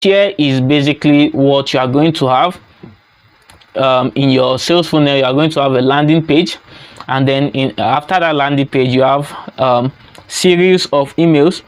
here is basically what you are going to have. In your sales funnel, you are going to have a landing page, and then after that landing page, you have series of emails,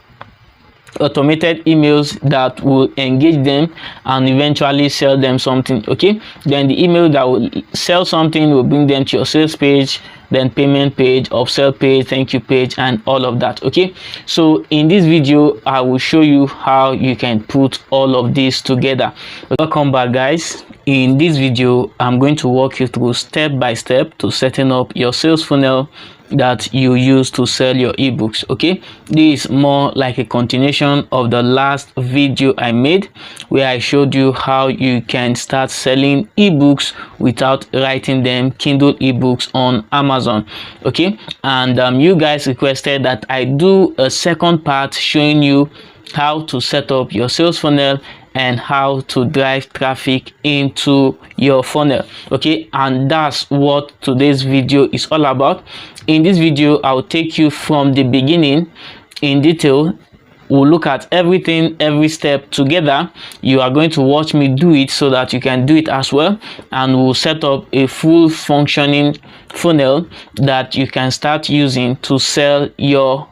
automated emails that will engage them and eventually sell them something. Okay, then the email that will sell something will bring them to your sales page, then payment page, upsell page, thank you page, and all of that. Okay, so in this video I will show you how you can put all of this together. Welcome back, guys. In this video I'm going to walk you through step by step to setting up your sales funnel that you use to sell your ebooks. Okay, this is more like a continuation of the last video I made where I showed you how you can start selling ebooks without writing them Kindle ebooks on Amazon. Okay, and you guys requested that I do a second part showing you how to set up your sales funnel and how to drive traffic into your funnel. Okay, and that's what today's video is all about. In this video I'll take you from the beginning in detail. We'll look at everything, every step together. You are going to watch me do it so that you can do it as well, and we'll set up a full functioning funnel that you can start using to sell your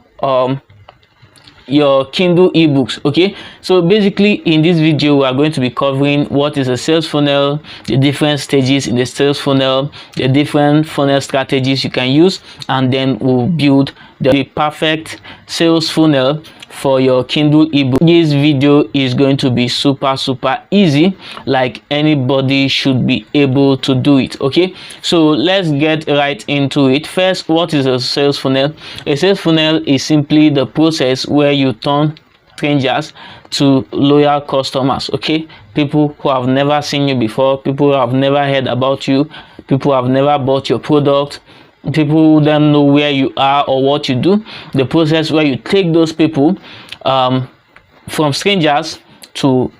Kindle ebooks. Okay, so basically in this video we are going to be covering what is a sales funnel, the different stages in the sales funnel, the different funnel strategies you can use, and then we'll build the perfect sales funnel for your Kindle ebook. This video is going to be super easy, like anybody should be able to do it. Okay, so let's get right into it. First, what is a sales funnel? A sales funnel is simply the process where you turn strangers to loyal customers. Okay, people who have never seen you before, people who have never heard about you, people who have never bought your product, people who don't know where you are or what you do. The process where you take those people from strangers to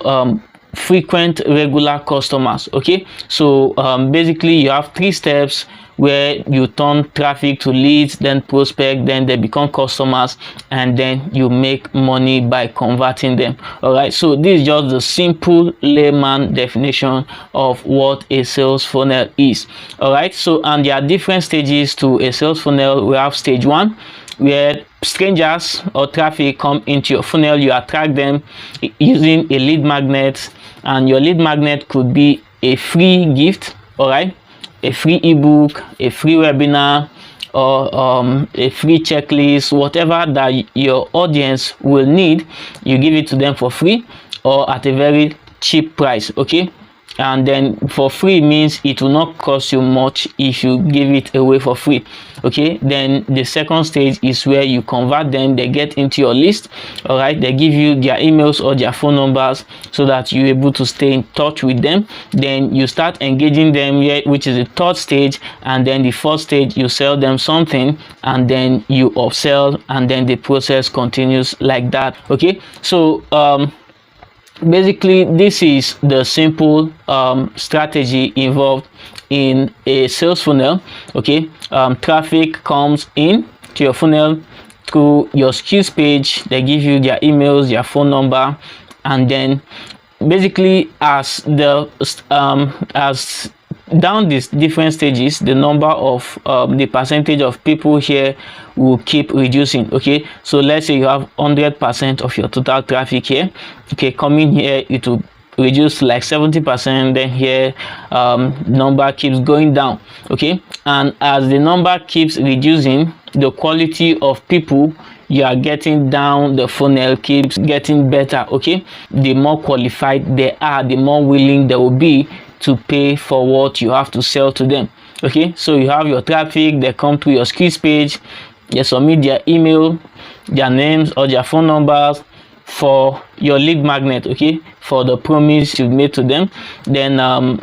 frequent regular customers. Okay, so basically you have 3 steps where you turn traffic to leads, then prospect, then they become customers, and then you make money by converting them. All right, so this is just the simple layman definition of what a sales funnel is. All right, so and there are different stages to a sales funnel. We have stage 1, where strangers or traffic come into your funnel. You attract them using a lead magnet, and your lead magnet could be a free gift, all right, a free ebook, a free webinar, or a free checklist, whatever that your audience will need. You give it to them for free or at a very cheap price. Okay, and then for free means it will not cost you much if you give it away for free. Okay, then the second stage is where you convert them. They get into your list. All right, they give you their emails or their phone numbers so that you're able to stay in touch with them. Then you start engaging them here, which is the 3rd stage, and then the 4th stage you sell them something, and then you upsell, and then the process continues like that. Okay, so basically this is the simple strategy involved in a sales funnel. Okay, traffic comes in to your funnel through your skills page. They give you their emails, their phone number, and then basically as down these different stages, the number of the percentage of people here will keep reducing. Okay, so let's say you have 100% of your total traffic here. Okay, coming here it will reduce like 70%, then here number keeps going down. Okay, and as the number keeps reducing, the quality of people you are getting down the funnel keeps getting better. Okay, the more qualified they are, the more willing they will be to pay for what you have to sell to them. Okay, so you have your traffic, they come to your skills page, they submit their email, their names or their phone numbers for your lead magnet. Okay, for the promise you made to them. Then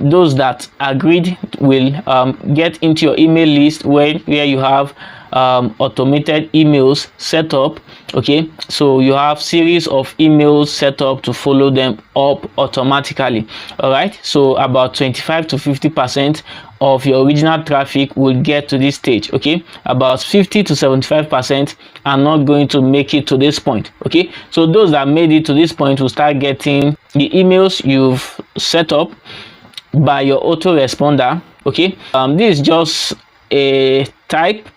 those that agreed will get into your email list where you have automated emails set up. Okay, so you have series of emails set up to follow them up automatically. All right, so about 25 to 50% of your original traffic will get to this stage. Okay, about 50 to 75% are not going to make it to this point. Okay, so those that made it to this point will start getting the emails you've set up by your autoresponder. Okay, this is just a type.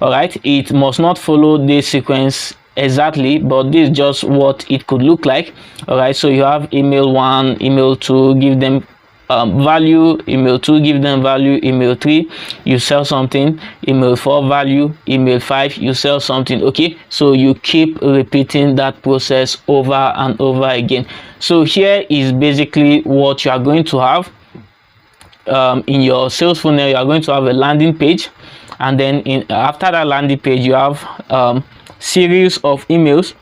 All right, it must not follow this sequence exactly, but this is just what it could look like. All right, so you have email 1, email 2, give them value, email 2, give them value, email 3, you sell something, email 4, value, email 5, you sell something. Okay, so you keep repeating that process over and over again. So here is basically what you are going to have. In your sales funnel, you are going to have a landing page, and then after that landing page, you have series of emails,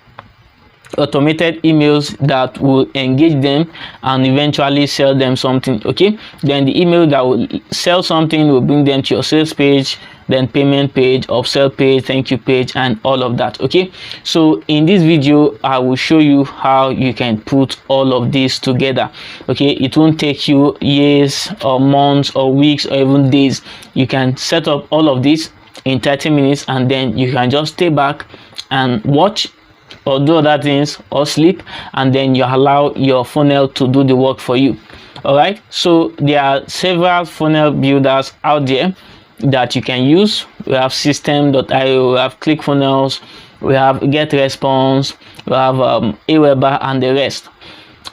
automated emails that will engage them and eventually sell them something. Okay, then the email that will sell something will bring them to your sales page, then payment page, upsell page, thank you page, and all of that. Okay, so in this video I will show you how you can put all of this together. Okay, it won't take you years or months or weeks or even days. You can set up all of this in 30 minutes, and then you can just stay back and watch or do other things or sleep, and then you allow your funnel to do the work for you. All right, so there are several funnel builders out there that you can use. We have System.io, we have ClickFunnels, we have Getresponse, we have Aweber, and the rest.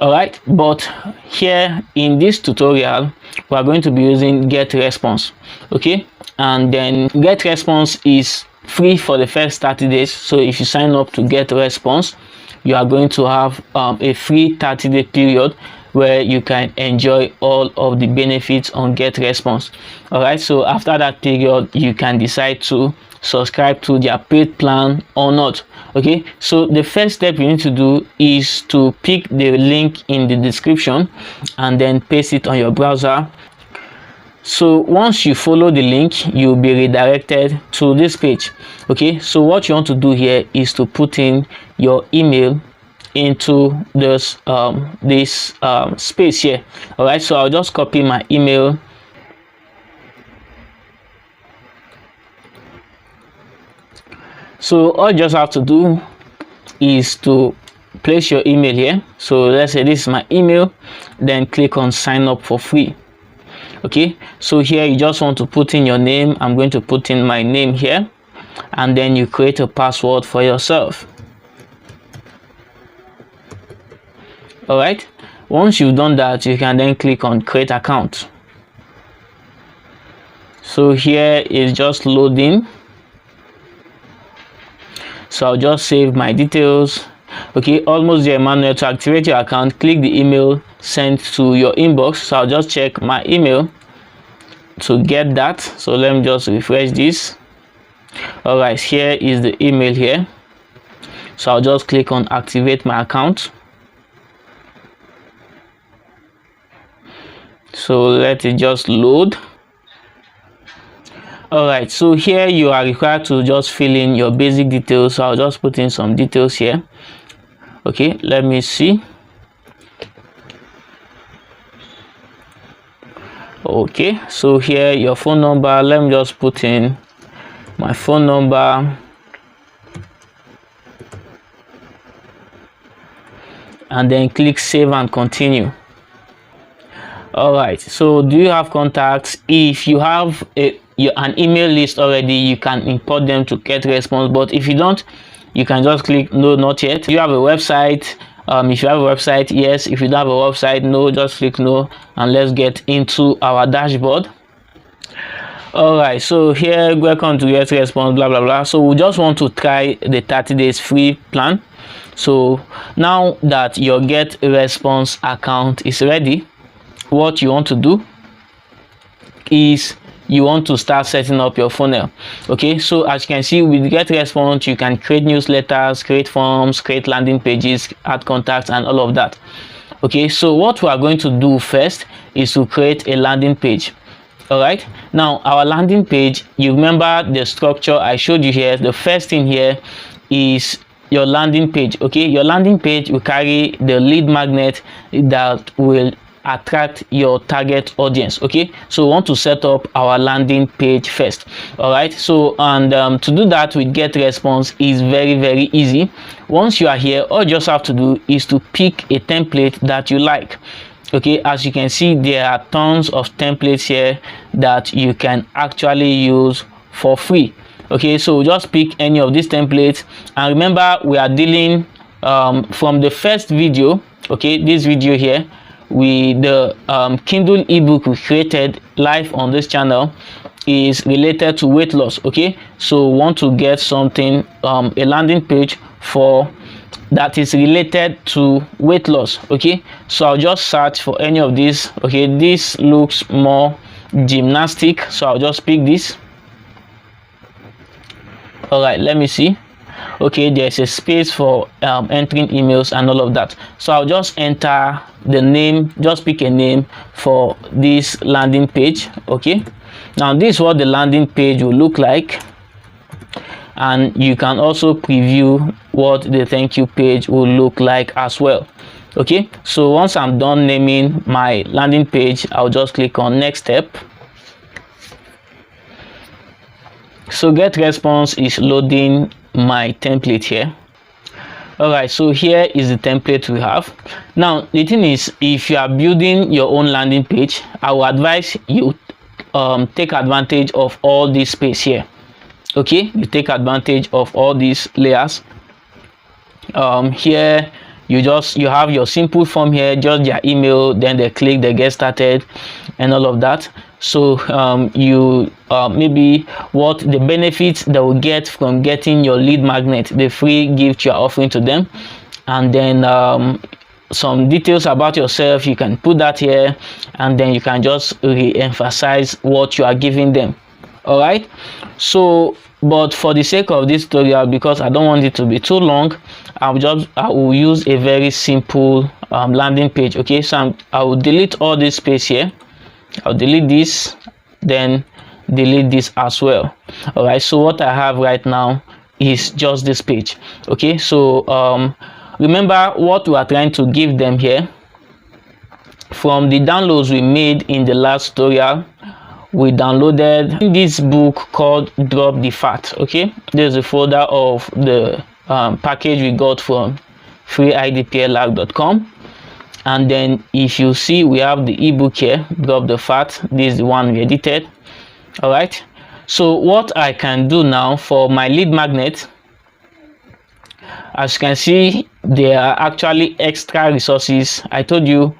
All right, but here in this tutorial we are going to be using Getresponse. Okay, and then Getresponse is free for the first 30 days. So if you sign up to Getresponse, you are going to have a free 30-day period where you can enjoy all of the benefits on Getresponse. All right, so after that period you can decide to subscribe to their paid plan or not. Okay, so the first step you need to do is to pick the link in the description and then paste it on your browser. So once you follow the link, you'll be redirected to this page. Okay, so what you want to do here is to put in your email into this space here. All right, so I'll just copy my email. So all you just have to do is to place your email here. So let's say this is my email, then click on sign up for free. Okay, so here you just want to put in your name. I'm going to put in my name here, and then you create a password for yourself. All right, once you've done that, you can then click on create account. So here is just loading, so I'll just save my details. Okay, almost there, Emmanuel. To activate your account, click the email sent to your inbox. So I'll just check my email to get that. So let me just refresh this. All right, here is the email here. So I'll just click on activate my account. So let it just load. All right, so here you are required to just fill in your basic details. So I'll just put in some details here. Okay, let me see. Okay, so here your phone number. Let me just put in my phone number, and then click save and continue. All right, so do you have contacts? If you have an email list already, you can import them to Getresponse, but if you don't, you can just click no, not yet. Do you have a website? If you have a website, yes. If you don't have a website, no, just click no, and let's get into our dashboard. All right, so here, welcome to Getresponse, blah blah blah. So we just want to try the 30 days free plan. So now that your Getresponse account is ready, what you want to do is you want to start setting up your funnel. Okay, so as you can see with Getresponse, you can create newsletters, create forms, create landing pages, add contacts, and all of that. Okay, so what we are going to do first is to create a landing page. All right, Now our landing page, you remember the structure I showed you here. The first thing here is your landing page. Okay, your landing page will carry the lead magnet that will attract your target audience. Okay, so we want to set up our landing page first. All right, so and to do that with Getresponse is very easy. Once you are here, all you just have to do is to pick a template that you like. Okay, as you can see, there are tons of templates here that you can actually use for free. Okay, so just pick any of these templates, and remember we are dealing from the first video. Okay, this video here, the Kindle ebook we created live on this channel is related to weight loss. Okay, so want to get something, a landing page for that is related to weight loss. Okay, so I'll just search for any of these. Okay, this looks more gymnastic, so I'll just pick this. All right, let me see. Okay, there's a space for entering emails and all of that, so I'll just enter the name, just pick a name for this landing page. Okay, now this is what the landing page will look like, and you can also preview what the thank you page will look like as well. Okay, so once I'm done naming my landing page, I'll just click on next step. So Getresponse is loading my template here. All right, so here is the template we have. Now the thing is, if you are building your own landing page, I will advise you take advantage of all this space here. Okay, you take advantage of all these layers. Here you have your simple form here, just their email, then they click, they get started and all of that. So maybe what the benefits they will get from getting your lead magnet, the free gift you are offering to them, and then some details about yourself, you can put that here, and then you can just re-emphasize what you are giving them. All right, so but for the sake of this tutorial, because I don't want it to be too long, I will use a very simple landing page. Okay, so I will delete all this space here. I'll delete this, then delete this as well. All right, so what I have right now is just this page. Okay, so remember what we are trying to give them here. From the downloads we made in the last tutorial, we downloaded this book called Drop the Fat. Okay, there's a folder of the package we got from freeidplab.com. And then if you see, we have the ebook here, Drop the Fat. This is the one we edited. All right, so what I can do now for my lead magnet, as you can see, there are actually extra resources. I told you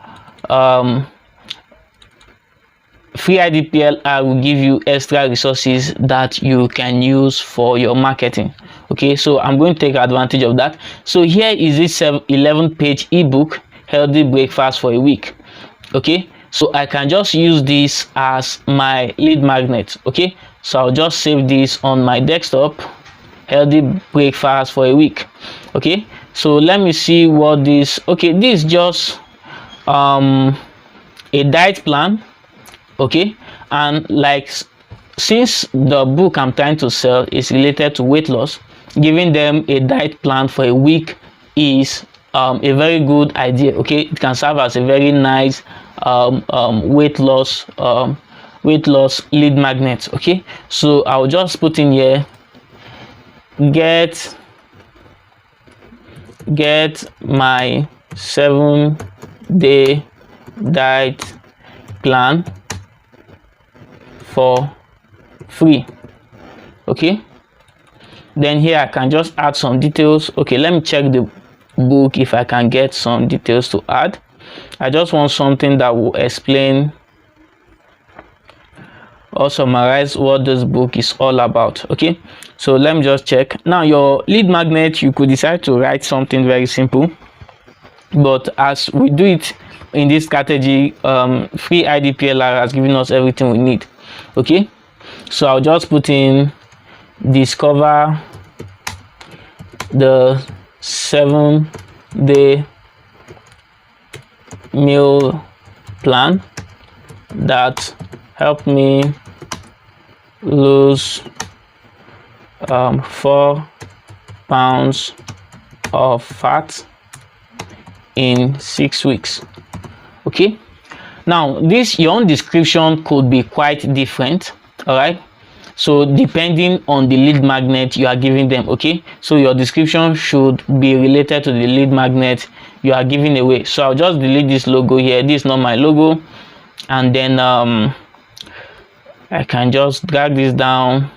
free IDPL will give you extra resources that you can use for your marketing. Okay, so I'm going to take advantage of that. So here is this 11-page ebook, Healthy Breakfast for a Week. Okay, so I can just use this as my lead magnet. Okay, so I'll just save this on my desktop, Healthy Breakfast for a Week. Okay, so let me see what this. Okay, this is just a diet plan. Okay, and like, since the book I'm trying to sell is related to weight loss, giving them a diet plan for a week is a very good idea. Okay, it can serve as a very nice weight loss lead magnet. Okay, so I'll just put in here, get my 7-day diet plan for free. Okay, then here I can just add some details. Okay, let me check the book if I can get some details to add. I just want something that will explain or summarize what this book is all about. Okay, so let me just check. Now your lead magnet, you could decide to write something very simple, but as we do it in this strategy, free IDPLR has given us everything we need. Okay, so I'll just put in discover the 7-day meal plan that helped me lose 4 pounds of fat in 6 weeks. Okay, now this your own description could be quite different. All right, so depending on the lead magnet you are giving them. Okay, so your description should be related to the lead magnet you are giving away. So I'll just delete this logo here. This is not my logo, and then I can just drag this down.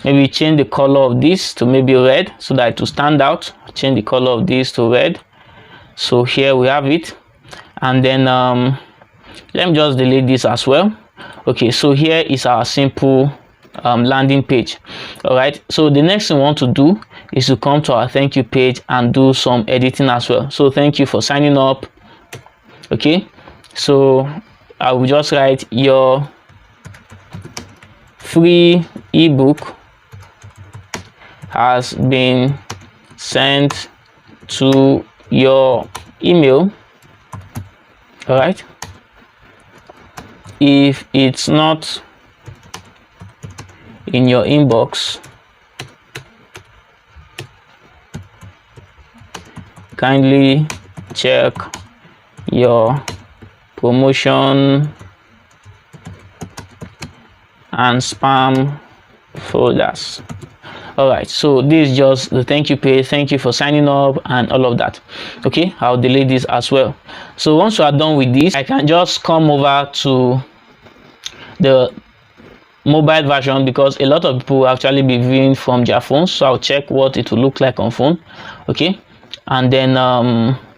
Maybe change the color of this to maybe red so that it will stand out. Change the color of this to red. So here we have it, and then let me just delete this as well. Okay, so here is our simple landing page. All right, so the next thing we want to do is to come to our thank you page and do some editing as well. So thank you for signing up. Okay, so I will just write your free ebook has been sent to your email. All right, if it's not in your inbox, kindly check your promotion and spam folders. All right, so this is just the thank you page. Thank you for signing up and all of that. Okay, I'll delete this as well. So once you are done with this, I can just come over to the mobile version, because a lot of people will actually be viewing from their phones. So I'll check what it will look like on phone. Okay, and then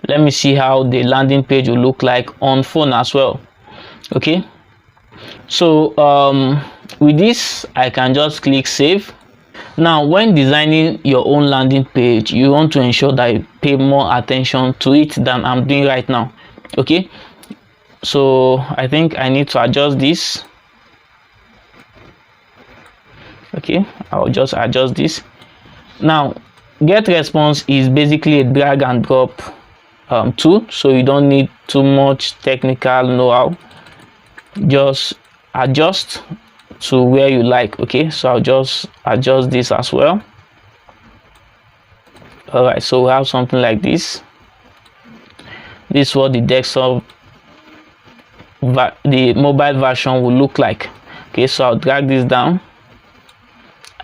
let me see how the landing page will look like on phone as well. Okay, so with this I can just click save. Now when designing your own landing page, you want to ensure that you pay more attention to it than I'm doing right now. Okay, so I think I need to adjust this. Okay, I'll just adjust this. Now Getresponse is basically a drag and drop tool, so you don't need too much technical know-how. Just adjust to where you like. Okay, so I'll just adjust this as well. All right, so we have something like this. This is what the desktop, the mobile version will look like. Okay, so I'll drag this down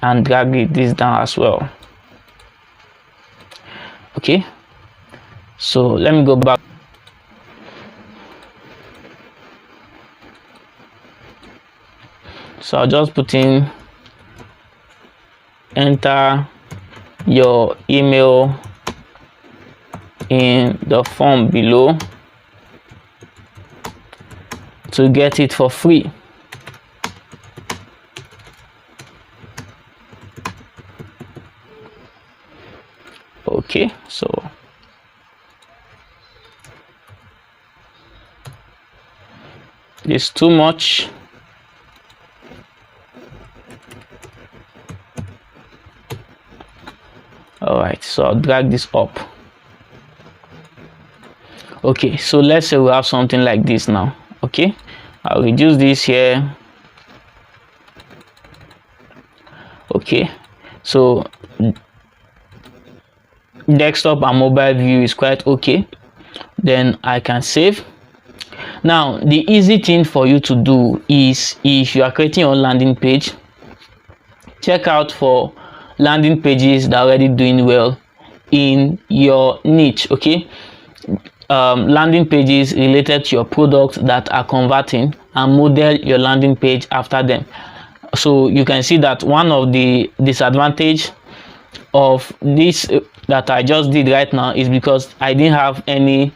and drag this down as well. Okay, so let me go back. So I'll just put in enter your email in the form below to get it for free. Okay, so it's too much. All right, so I'll drag this up. Okay, so let's say we have something like this now. Okay, I'll reduce this here. Okay, so desktop and mobile view is quite okay. Then I can save. Now the easy thing for you to do is, if you are creating your landing page, check out for landing pages that are already doing well in your niche. Okay, landing pages related to your products that are converting, and model your landing page after them. So you can see that one of the disadvantage of this that I just did right now is because I didn't have any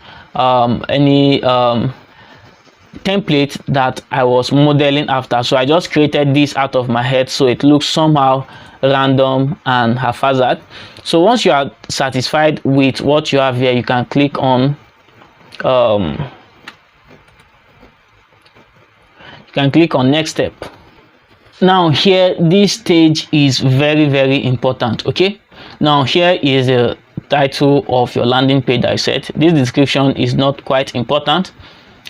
template that I was modeling after. So I just created this out of my head, so it looks somehow random and haphazard. So once you are satisfied with what you have here, you can click on next step. Now here, this stage is very important. Okay, now here is the title of your landing page. I said this description is not quite important.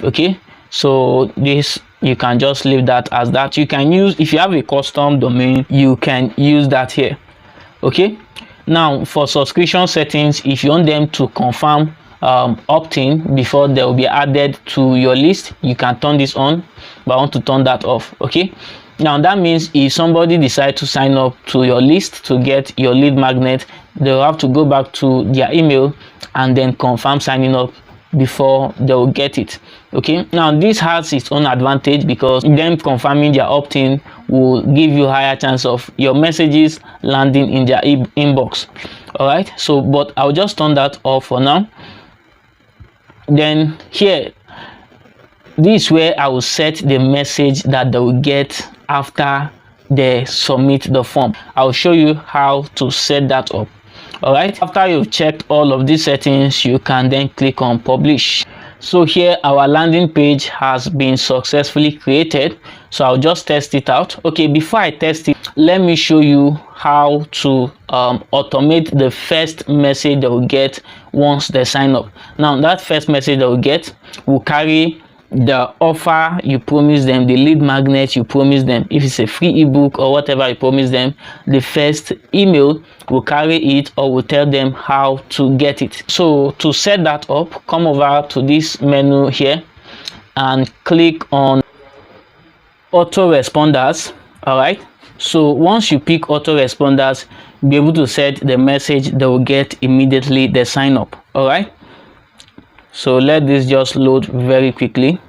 Okay, so this you can just leave that as that. You can use, if you have a custom domain, you can use that here. Okay, now for subscription settings, if you want them to confirm opt-in before they will be added to your list, you can turn this on, but I want to turn that off. Okay, now that means if somebody decides to sign up to your list to get your lead magnet, they'll have to go back to their email and then confirm signing up before they will get it. Okay, now this has its own advantage because them confirming their opt-in will give you higher chance of your messages landing in their inbox. All right, so but I'll just turn that off for now. Then here, this is where I will set the message that they will get after they submit the form. I'll show you how to set that up. All right, after you've checked all of these settings, you can then click on publish. So here our landing page has been successfully created, so I'll just test it out. Okay, before I test it, let me show you how to automate the first message they will get once they sign up. Now that first message they will get will carry the offer you promise them, the lead magnet you promise them. If it's a free ebook or whatever you promise them, the first email will carry it or will tell them how to get it. So to set that up, come over to this menu here and click on autoresponders. All right, so once you pick autoresponders, be able to set the message they will get immediately they sign up. All right, so let this just load very quickly.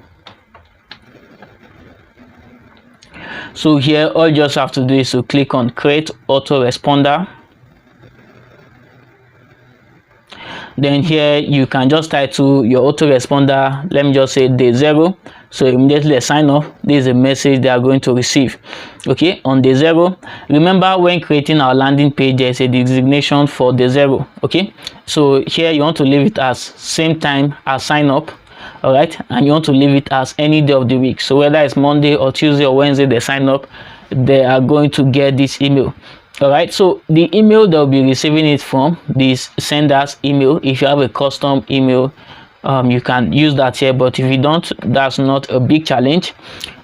So here all you just have to do is to click on create autoresponder. Then here you can just title your autoresponder, let me just say day 0. So immediately they sign up, this is a message they are going to receive. Okay, on day 0, remember when creating our landing page, there is a designation for day 0. Okay, so here you want to leave it as same time as sign up. All right, and you want to leave it as any day of the week. So whether it's Monday or Tuesday or Wednesday they sign up, they are going to get this email. All right, so the email they'll be receiving it from, this sender's email. If you have a custom email, you can use that here, but if you don't, that's not a big challenge.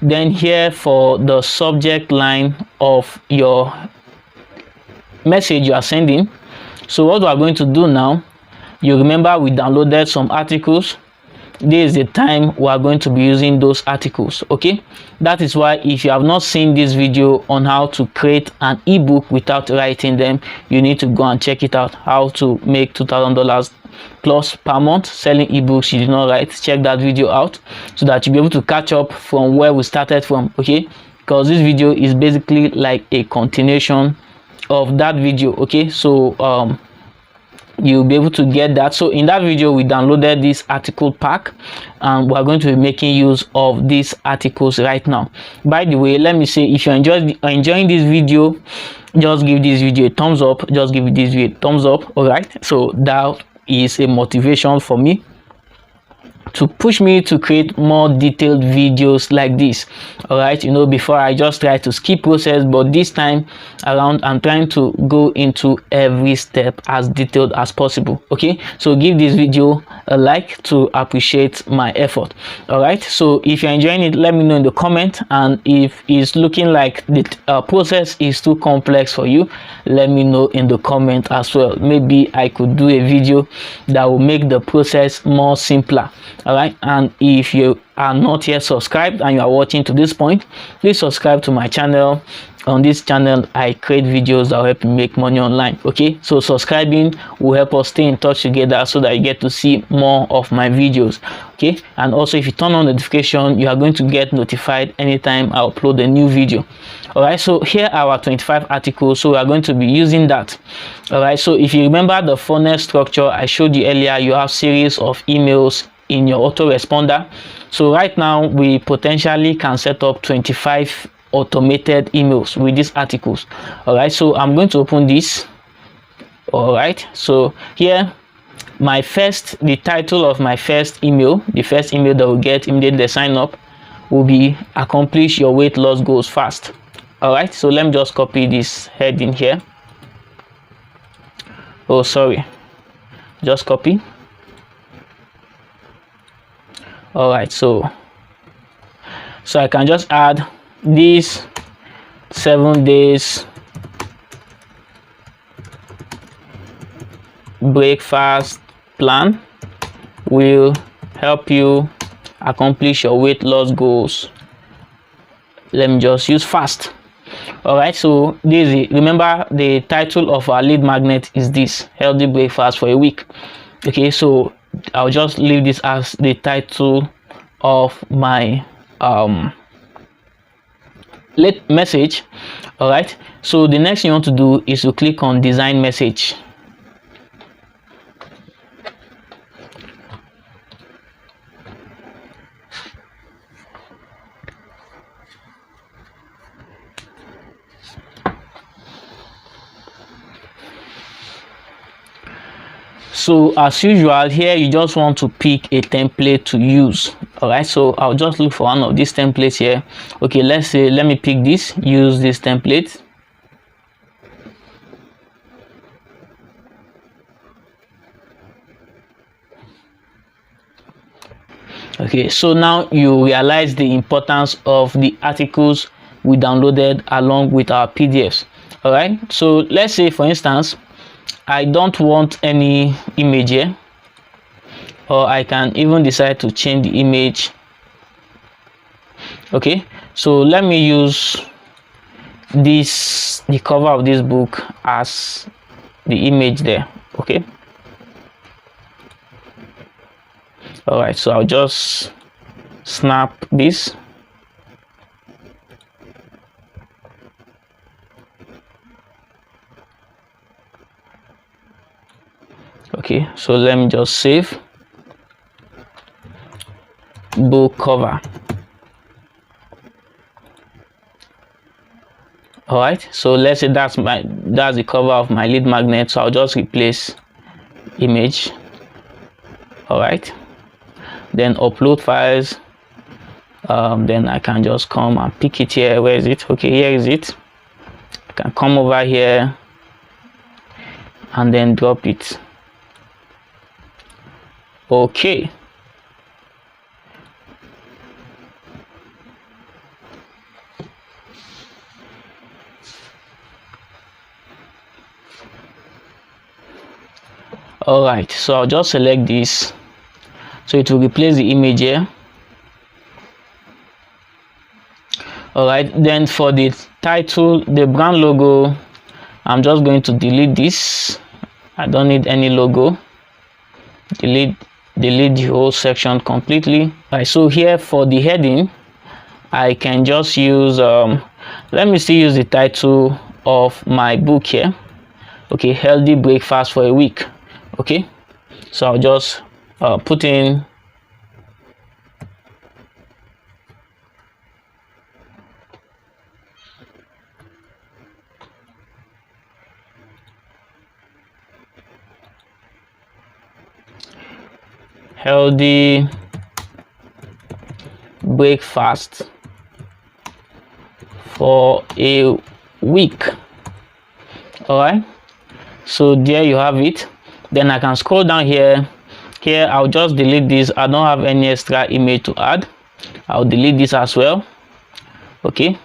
Then here for the subject line of your message you are sending, so what we are going to do now, you remember we downloaded some articles. This is the time we are going to be using those articles. Okay, that is why if you have not seen this video on how to create an ebook without writing them, you need to go and check it out. How to make $2,000 plus per month selling ebooks you did not write. Check that video out so that you'll be able to catch up from where we started from. Okay, because this video is basically like a continuation of that video. Okay, so you'll be able to get that. So in that video we downloaded this article pack and we're going to be making use of these articles right now. By the way, let me say, if you're enjoying this video, just give this video a thumbs up. Just give this video a thumbs up. All right, so that is a motivation for me to push me to create more detailed videos like this. All right, you know, before I just try to skip process, but this time around I'm trying to go into every step as detailed as possible. Okay, so give this video a like to appreciate my effort. All right, so if you're enjoying it, let me know in the comment, and if it's looking like the process is too complex for you, let me know in the comment as well. Maybe I could do a video that will make the process more simpler. All right, and if you are not yet subscribed and you are watching to this point, please subscribe to my channel. On this channel I create videos that will help you make money online. Okay, so subscribing will help us stay in touch together so that you get to see more of my videos. Okay, and also if you turn on notification, you are going to get notified anytime I upload a new video. All right, so here are our 25 articles, so we are going to be using that. All right, so if you remember the funnel structure I showed you earlier, you have series of emails in your autoresponder. So right now we potentially can set up 25 automated emails with these articles. All right, so I'm going to open this. All right, so here the title of my first email, the first email that will get immediately they sign up, will be accomplish your weight loss goals fast. All right, so let me just copy this heading here. Oh, sorry, just copy. All right, so So I can just add this 7 days breakfast plan will help you accomplish your weight loss goals. Let me just use fast. All right, so this is it. Remember, the title of our lead magnet is this: healthy breakfast for a week. Okay, so I'll just leave this as the title of my lead message. All right, so the next thing you want to do is to click on design message. So as usual, here you just want to pick a template to use. All right, so I'll just look for one of these templates here. Okay, let's say, let me pick this, use this template. Okay, so now you realize the importance of the articles we downloaded along with our PDFs. All right, so let's say, for instance, I don't want any image here, or I can even decide to change the image. Okay, so let me use the cover of this book as the image there. Okay, all right, so I'll just snap this. Okay, so let me just save book cover. All right, so let's say that's the cover of my lead magnet. So I'll just replace image. All right, then upload files. Then I can just come and pick it here. Where is it? Okay, here is it. I can come over here and then drop it. Okay, all right, so I'll just select this, so it will replace the image here. All right, then for the title, the brand logo, I'm just going to delete this. I don't need any logo. Delete the whole section completely. All right, so here for the heading, I can just use let me still use the title of my book here. Okay, healthy breakfast for a week. Okay, so I'll just put in healthy breakfast for a week. All right, so there you have it. Then I can scroll down here. I'll just delete this. I don't have any extra image to add. I'll delete this as well. Okay,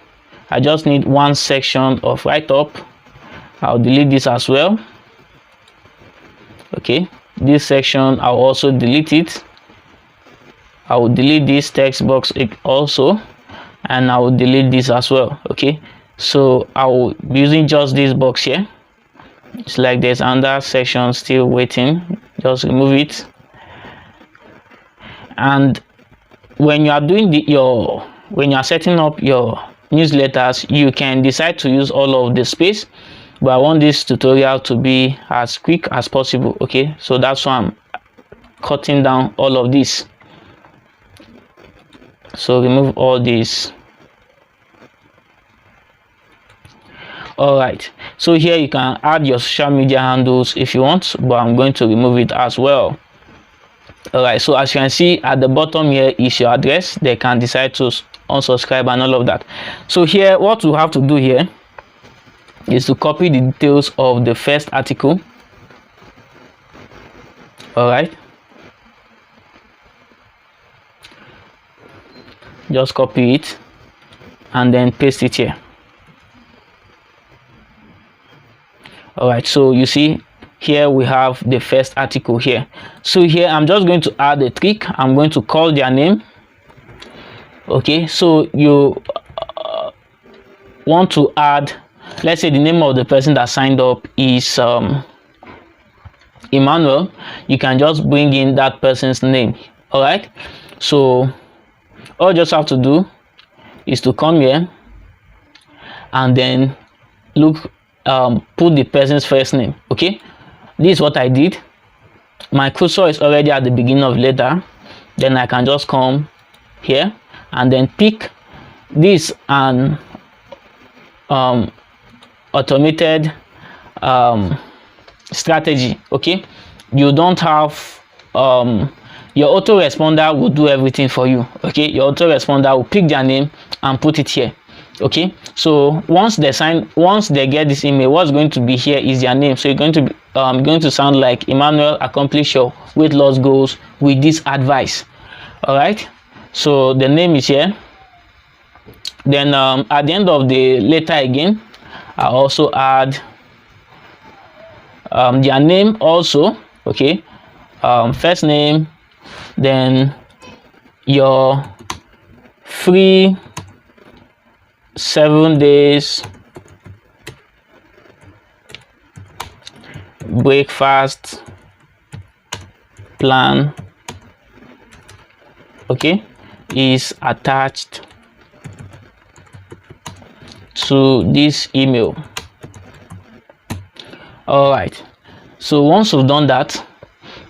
I just need one section of write-up. I'll delete this as well. Okay, this section I'll also delete it. I will delete this text box also, and I will delete this as well. Okay, so I will be using just this box here. It's like there's another section still waiting. Just remove it. And when you are doing when you are setting up your newsletters, you can decide to use all of the space, but I want this tutorial to be as quick as possible. Okay, so that's why I'm cutting down all of this. So remove all this. All right, so here you can add your social media handles if you want, but I'm going to remove it as well. All right, so as you can see at the bottom here is your address. They can decide to unsubscribe and all of that. So here, what we have to do here is to copy the details of the first article. All right, just copy it and then paste it here. All right, so you see here we have the first article here. So here I'm just going to add a trick. I'm going to call their name. Okay, so you want to add, let's say the name of the person that signed up is Emmanuel. You can just bring in that person's name. All right, so all you just have to do is to come here and then look, put the person's first name. Okay, this is what I did. My cursor is already at the beginning of the letter. Then I can just come here and then pick this and automated strategy. Okay, you don't have your autoresponder will do everything for you. Okay, your autoresponder will pick their name and put it here. Okay, so once they get this email, what's going to be here is their name. So you're going to be going to sound like Emmanuel accomplished your weight loss goals with this advice. All right, so the name is here. Then at the end of the letter again, I also add their name also. Okay, first name, then your free 7 days breakfast plan, okay, is attached to this email. All right, so once you've done that,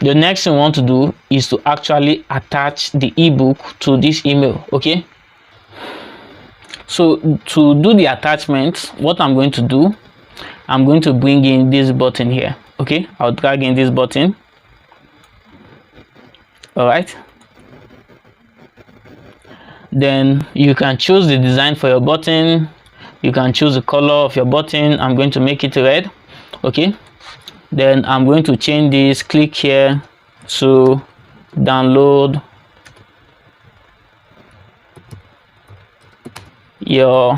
the next thing we want to do is to actually attach the ebook to this email. Okay, so to do the attachment, what I'm going to do, I'm going to bring in this button here. Okay, I'll drag in this button. All right, then you can choose the design for your button. You can choose the color of your button. I'm going to make it red. Okay, then I'm going to change this, click here to download your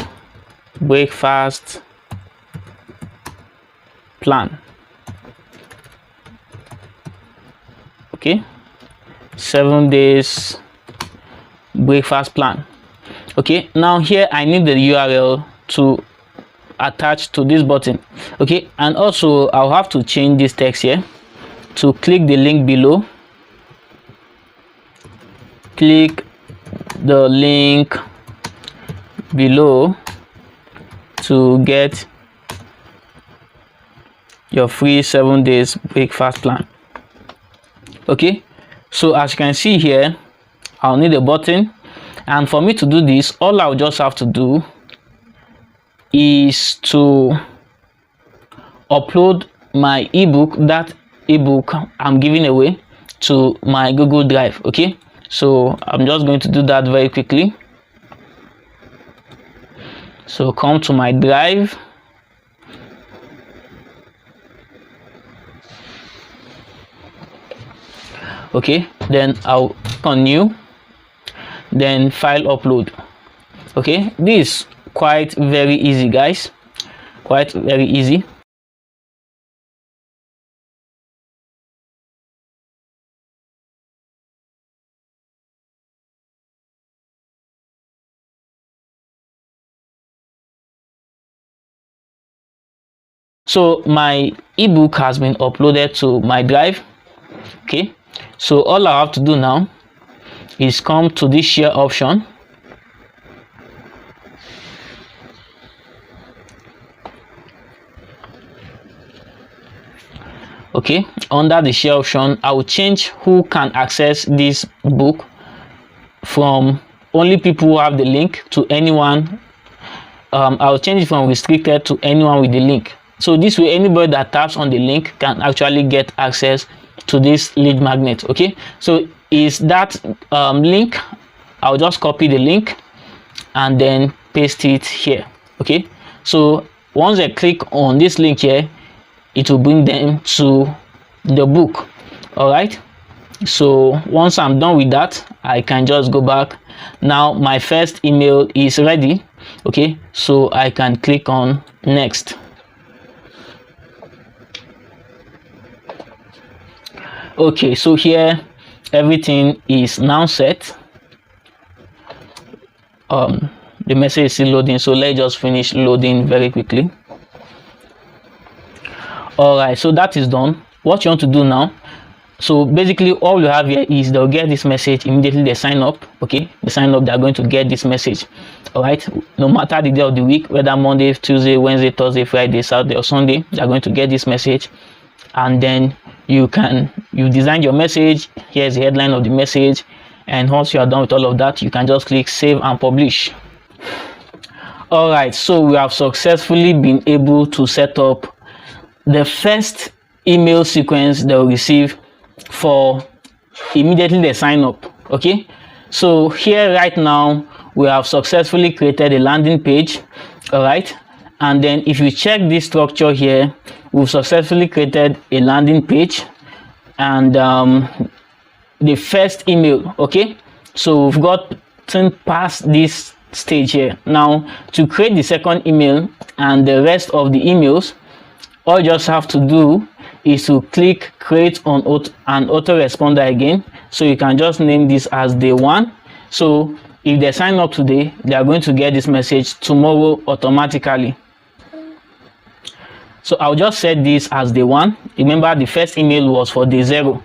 breakfast plan. Okay, 7 days breakfast plan. Okay, now here I need the URL to attach to this button. Okay, and also I'll have to change this text here to click the link below. Click the link below to get your free 7 days breakfast plan. Okay, so as you can see here, I'll need a button, and for me to do this, all I'll just have to do is to upload my ebook, that ebook I'm giving away, to my Google Drive. Okay, so I'm just going to do that very quickly. So come to my drive. Okay, then I'll click on new, then file upload. Okay, this is quite very easy, guys, quite very easy. So my ebook has been uploaded to my drive. Okay, so all I have to do now is come to this share option. Okay, under the share option, I will change who can access this book from only people who have the link to anyone. I'll change it from restricted to anyone with the link. So this way, anybody that taps on the link can actually get access to this lead magnet. Okay, so is that link, I'll just copy the link and then paste it here. Okay, so once I click on this link here, it will bring them to the book. All right, so once I'm done with that, I can just go back Now my first email is ready. Okay, so I can click on next. Okay, so here everything is now set. The message is still loading, so let's just finish loading very quickly. All right, so that is done. What you want to do now, so basically all you have here is they'll get this message immediately they sign up. Okay, they sign up, they're going to get this message. All right, no matter the day of the week, whether Monday, Tuesday, Wednesday, Thursday, Friday, Saturday or Sunday, they're going to get this message. And then you design your message. Here's the headline of the message, and once you are done with all of that, you can just click save and publish. All right, so we have successfully been able to set up the first email sequence they will receive for immediately they sign up. Okay, so here right now we have successfully created a landing page. All right, and then if you check this structure here, we've successfully created a landing page and the first email. Okay, so we've gotten past this stage here. Now to create the second email and the rest of the emails, all you just have to do is to click create on an autoresponder again. So you can just name this as day one. So if they sign up today, they are going to get this message tomorrow automatically. So I'll just set this as day one. Remember, the first email was for day 0.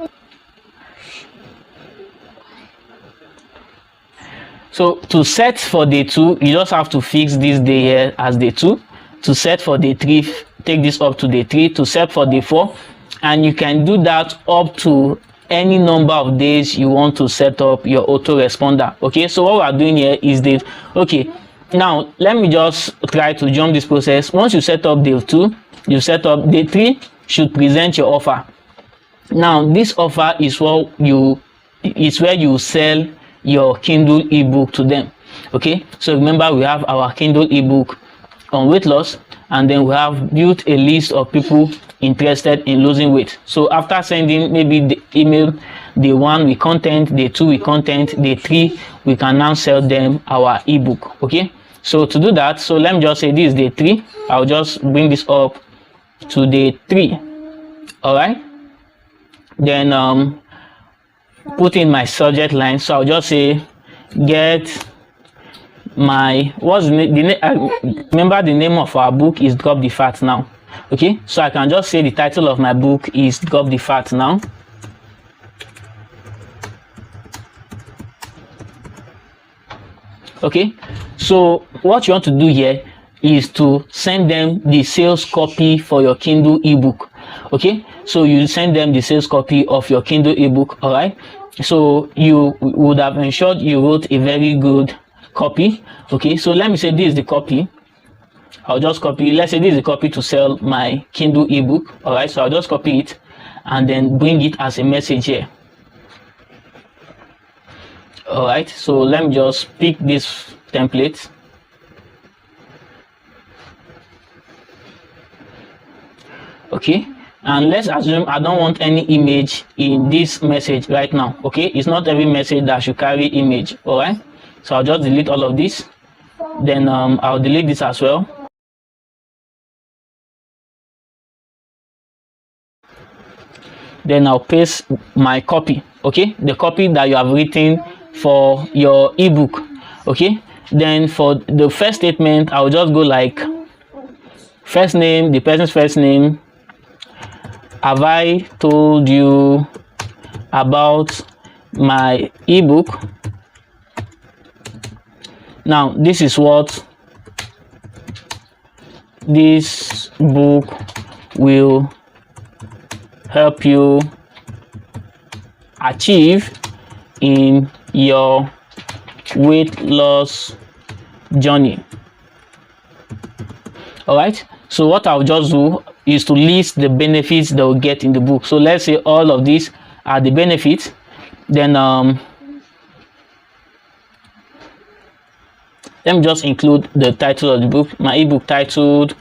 So to set for day 2, you just have to fix this day here as day 2. To set for day 3, take this up to day 3. To set for day 4, and you can do that up to any number of days you want to set up your autoresponder. Okay, so what we are doing here is this. Okay, now let me just try to jump this process. Once you set up day 2, you set up day 3 should present your offer. Now this offer is where you sell your Kindle ebook to them. Okay, so remember, we have our Kindle ebook on weight loss, and then we have built a list of people interested in losing weight. So after sending maybe the email day 1 with content, day 2 with content, day 3 we can now sell them our ebook. Okay, so to do that, so let me just say this is day 3. I'll just bring this up to day 3. All right, then put in my subject line. So I'll just say get my remember the name of our book is Drop the Fat Now. Okay, so I can just say the title of my book is Drop the Fat Now. Okay, so what you want to do here is to send them the sales copy for your Kindle ebook. Okay, so you send them the sales copy of your Kindle ebook. All right, so you would have ensured you wrote a very good copy. Okay, so let me say this is the copy. I'll just copy, let's say this is the copy to sell my Kindle ebook. All right, so I'll just copy it and then bring it as a message here. All right, so let me just pick this template. Okay, and let's assume I don't want any image in this message right now. Okay, it's not every message that should carry image. All right, so I'll just delete all of this. Then I'll delete this as well. Then I'll paste my copy. Okay, the copy that you have written for your ebook. Okay, then for the first statement, I'll just go like first name, the person's first name. Have I told you about my ebook? Now this is what this book will help you achieve in your weight loss journey. All right, so what I'll just do is to list the benefits they will get in the book. So let's say all of these are the benefits. Then let me just include the title of the book. My ebook titled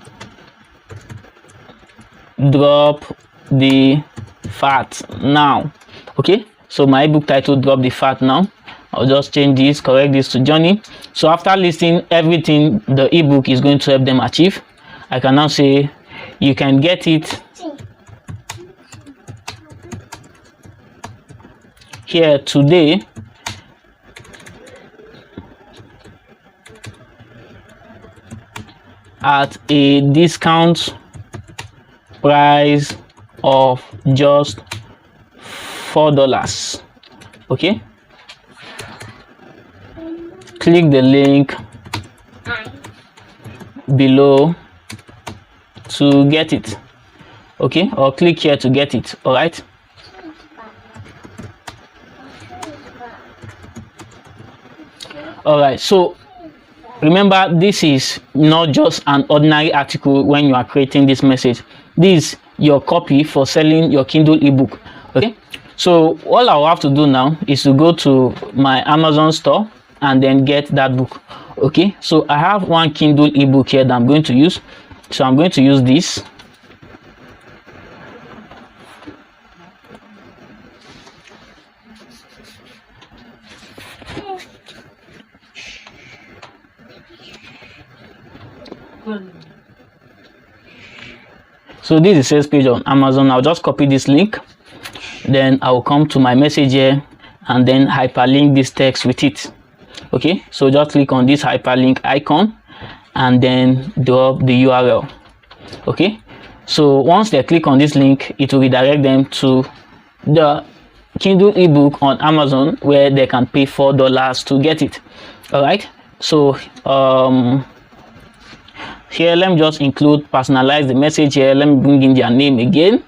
Drop the Fat Now. Okay, so my ebook titled Drop the Fat Now. I'll just change this, correct this to Johnny. So after listing everything the ebook is going to help them achieve, I can now say you can get it here today at a discount price of just $4. Okay, click the link below to get it. Okay, or click here to get it. All right, so remember, this is not just an ordinary article. When you are creating this message, this is your copy for selling your Kindle ebook. Okay, so all I will have to do now is to go to my Amazon store and then get that book. Okay, so I have one Kindle ebook here that I'm going to use, so I'm going to use this. So this is the sales page on Amazon. I'll just copy this link, then I will come to my message here and then hyperlink this text with it. Okay, so just click on this hyperlink icon and then drop the URL. Okay, so once they click on this link, it will redirect them to the Kindle ebook on Amazon where they can pay $4 to get it. All right, so here let me just personalize the message here. Let me bring in their name again.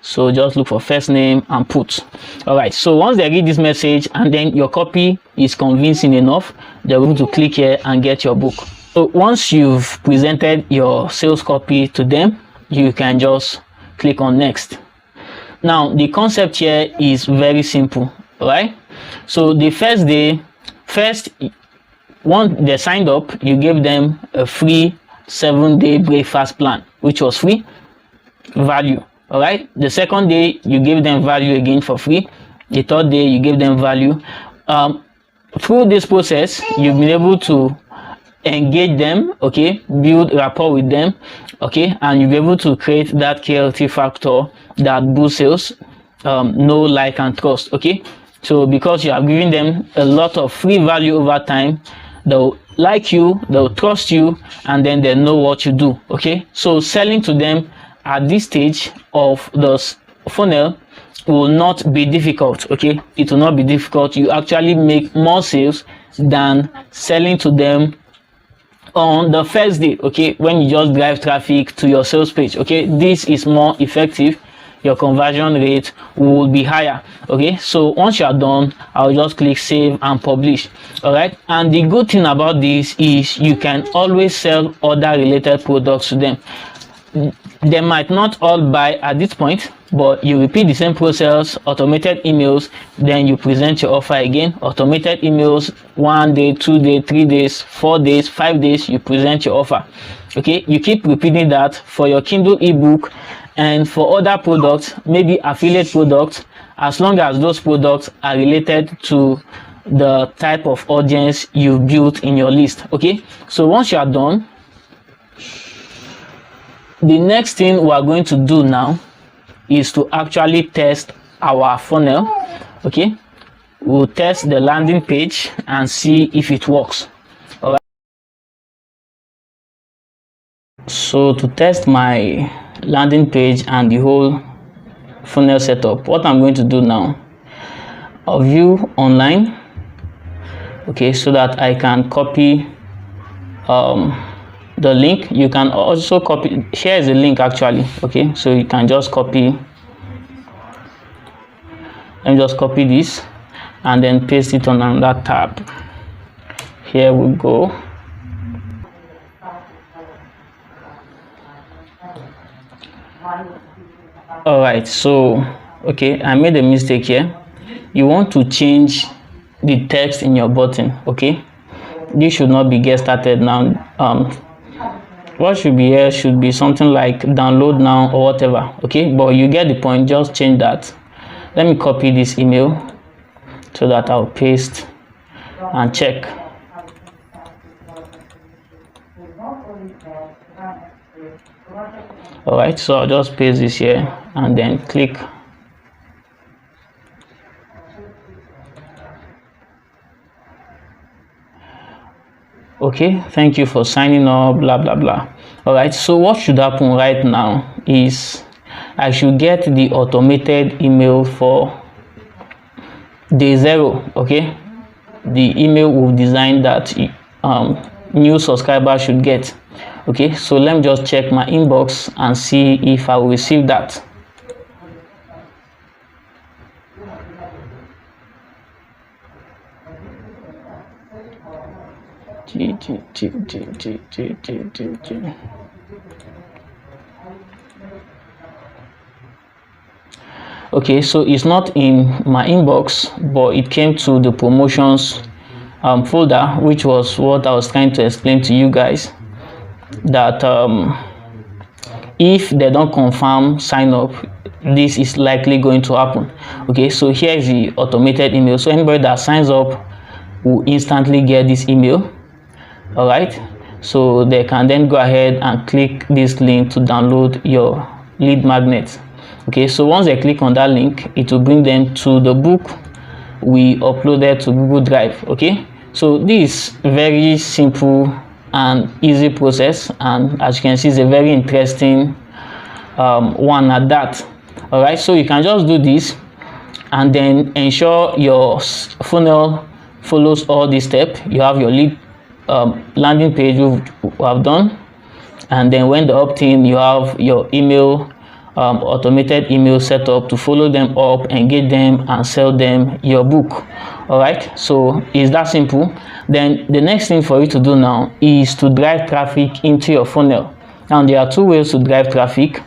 So just look for first name and put. All right, so once they read this message and then your copy is convincing enough, they're going to click here and get your book. So once you've presented your sales copy to them, you can just click on next. Now the concept here is very simple. All right, so the first day, once they signed up, you gave them a free 7-day breakfast plan, which was free value. All right, the second day you gave them value again for free. The third day you gave them value. Through this process, you've been able to engage them, okay, build rapport with them, okay, and you'll be able to create that KLT factor that boosts sales, know, like, and trust. Okay, so because you are giving them a lot of free value over time, they'll like you, they'll trust you, and then they know what you do. Okay, so selling to them at this stage of the funnel will not be difficult. Okay, it will not be difficult. You actually make more sales than selling to them on the first day. Okay, when you just drive traffic to your sales page. Okay, this is more effective. Your conversion rate will be higher. Okay, so once you are done, I'll just click save and publish. All right, and the good thing about this is you can always sell other related products to them. They might not all buy at this point, but you repeat the same process. Automated emails, then you present your offer again. Automated emails, 1 day, 2 days, 3 days, 4 days, 5 days, you present your offer. Okay, you keep repeating that for your Kindle ebook and for other products, maybe affiliate products, as long as those products are related to the type of audience you've built in your list. Okay, so once you are done, the next thing we are going to do now is to actually test our funnel. Okay, we'll test the landing page and see if it works. All right, so to test my landing page and the whole funnel setup, what I'm going to do now, I'll view online. Okay, so that I can copy the link. You can also copy, here is the link actually. Okay, so you can just copy, let me just copy this and then paste it on another tab. Here we go. All right, so okay, I made a mistake here. You want to change the text in your button. Okay, this should not be get started now. What should be here should be something like download now or whatever. Okay, but you get the point. Just change that. Let me copy this email so that I'll paste and check. All right, so I'll just paste this here and then click. Okay, thank you for signing up, blah blah blah. All right, so what should happen right now is I should get the automated email for day 0. Okay, the email we've designed that new subscribers should get. Okay, so let me just check my inbox and see if I will receive that. Okay, so it's not in my inbox, but it came to the promotions folder, which was what I was trying to explain to you guys, that if they don't confirm sign up, this is likely going to happen. Okay, so here is the automated email, so anybody that signs up will instantly get this email. All right, so they can then go ahead and click this link to download your lead magnet. Okay, so once they click on that link, it will bring them to the book we uploaded to Google Drive. Okay, so this very simple and easy process, and as you can see, it's a very interesting one at that. All right, so you can just do this and then ensure your funnel follows all these steps. You have your lead landing page we have done, and then when the opt-in, you have your email, automated email set up to follow them up, engage them, and sell them your book. All right, so it's that simple. Then the next thing for you to do now is to drive traffic into your funnel. Now there are two ways to drive traffic: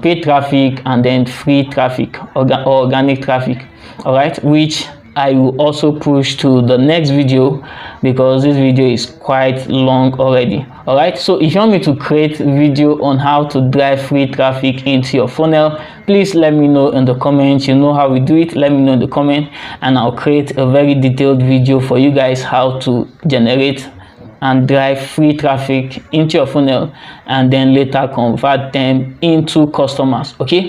paid traffic and then free traffic, or organic traffic. All right, which I will also push to the next video because this video is quite long already. All right, so if you want me to create video on how to drive free traffic into your funnel, please let me know in the comments. You know how we do it, let me know in the comment, and I'll create a very detailed video for you guys how to generate and drive free traffic into your funnel and then later convert them into customers. Okay,